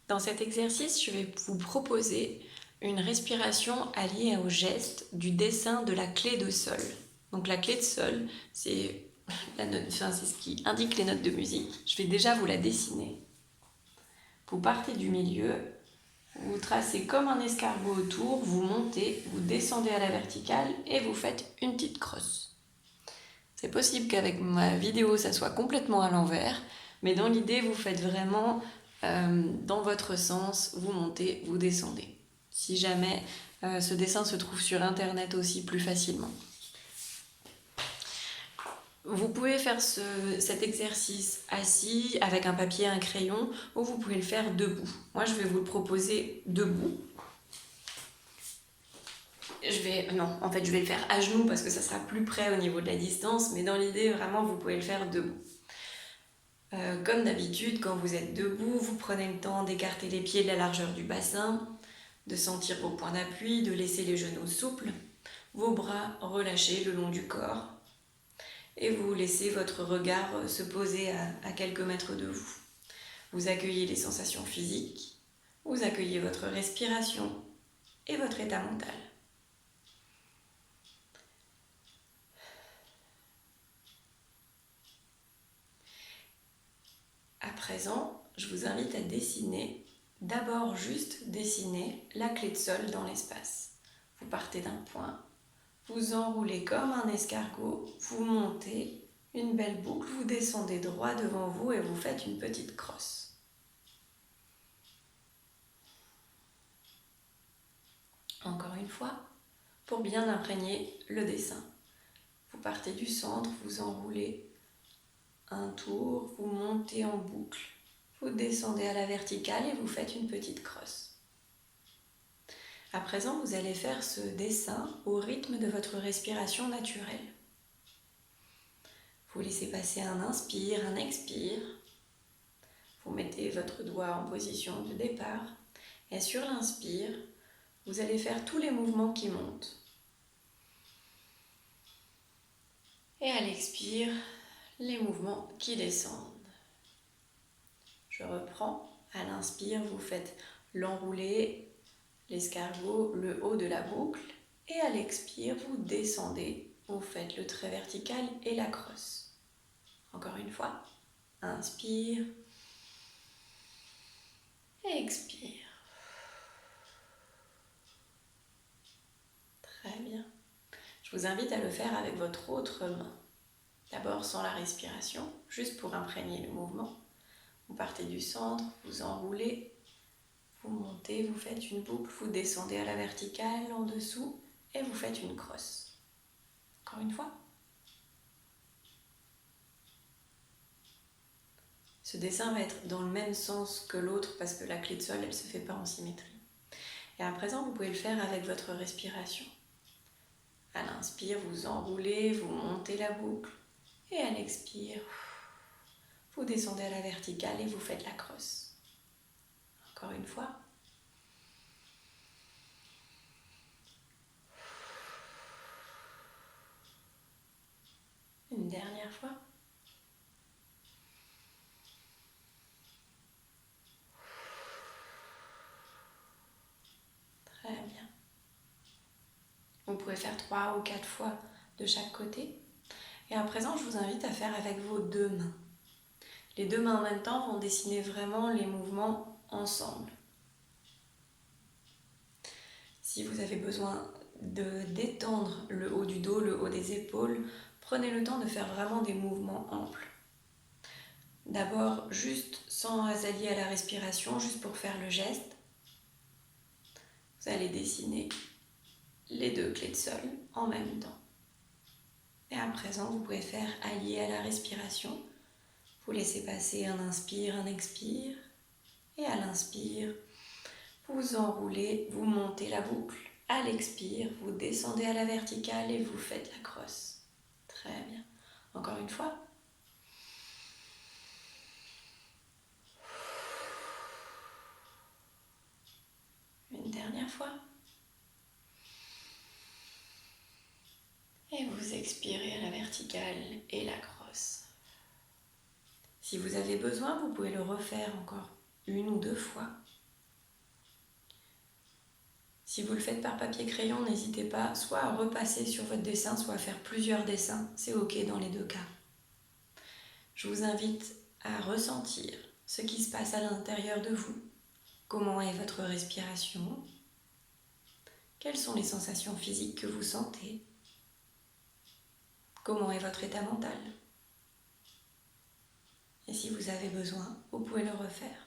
Dans cet exercice, je vais vous proposer une respiration alliée au geste du dessin de la clé de sol. Donc la clé de sol, c'est ce qui indique les notes de musique. Je vais déjà vous la dessiner. Vous partez du milieu, vous tracez comme un escargot autour, vous montez, vous descendez à la verticale et vous faites une petite crosse. C'est possible qu'avec ma vidéo, ça soit complètement à l'envers, mais dans l'idée, vous faites vraiment dans votre sens, vous montez, vous descendez. Si jamais ce dessin se trouve sur internet aussi plus facilement. Vous pouvez faire cet exercice assis avec un papier et un crayon, ou vous pouvez le faire debout. Moi, je vais vous le proposer debout. Je vais le faire à genoux parce que ça sera plus près au niveau de la distance, mais dans l'idée, vraiment, vous pouvez le faire debout. Comme d'habitude, quand vous êtes debout, vous prenez le temps d'écarter les pieds de la largeur du bassin, de sentir vos points d'appui, de laisser les genoux souples, vos bras relâchés le long du corps, et vous laissez votre regard se poser à quelques mètres de vous. Vous accueillez les sensations physiques, vous accueillez votre respiration et votre état mental. À présent, je vous invite à dessiner, d'abord juste dessiner la clé de sol dans l'espace. Vous partez d'un point, vous enroulez comme un escargot, vous montez une belle boucle, vous descendez droit devant vous et vous faites une petite crosse. Encore une fois, pour bien imprégner le dessin. Vous partez du centre, vous enroulez un tour, vous montez en boucle, vous descendez à la verticale et vous faites une petite crosse. À présent, vous allez faire ce dessin au rythme de votre respiration naturelle. Vous laissez passer un inspire, un expire. Vous mettez votre doigt en position de départ. Et sur l'inspire, vous allez faire tous les mouvements qui montent. Et à l'expire, les mouvements qui descendent. Je reprends. À l'inspire, vous faites l'enroulé, l'escargot, le haut de la boucle. Et à l'expire, vous descendez. Vous faites le trait vertical et la crosse. Encore une fois. Inspire. Et expire. Très bien. Je vous invite à le faire avec votre autre main. D'abord sans la respiration, juste pour imprégner le mouvement. Vous partez du centre, vous enroulez, vous montez, vous faites une boucle, vous descendez à la verticale en dessous et vous faites une crosse. Encore une fois. Ce dessin va être dans le même sens que l'autre parce que la clé de sol, elle ne se fait pas en symétrie. Et à présent, vous pouvez le faire avec votre respiration. À l'inspire, vous enroulez, vous montez la boucle. Et à l'expire, vous descendez à la verticale et vous faites la crosse. Encore une fois. Une dernière fois. Très bien. Vous pouvez faire 3 ou 4 fois de chaque côté. Et à présent, je vous invite à faire avec vos deux mains. Les deux mains en même temps vont dessiner vraiment les mouvements ensemble. Si vous avez besoin de détendre le haut du dos, le haut des épaules, prenez le temps de faire vraiment des mouvements amples. D'abord, juste sans allier à la respiration, juste pour faire le geste. Vous allez dessiner les deux clés de sol en même temps. Et à présent, vous pouvez faire allier à la respiration. Vous laissez passer un inspire, un expire. Et à l'inspire, vous enroulez, vous montez la boucle. À l'expire, vous descendez à la verticale et vous faites la crosse. Très bien. Encore une fois. Une dernière fois. Et vous expirez à la verticale et la crosse. Si vous avez besoin, vous pouvez le refaire encore 1 ou 2 fois. Si vous le faites par papier-crayon, n'hésitez pas soit à repasser sur votre dessin, soit à faire plusieurs dessins. C'est ok dans les deux cas. Je vous invite à ressentir ce qui se passe à l'intérieur de vous. Comment est votre respiration? Quelles sont les sensations physiques que vous sentez? Comment est votre état mental? Et si vous avez besoin, vous pouvez le refaire.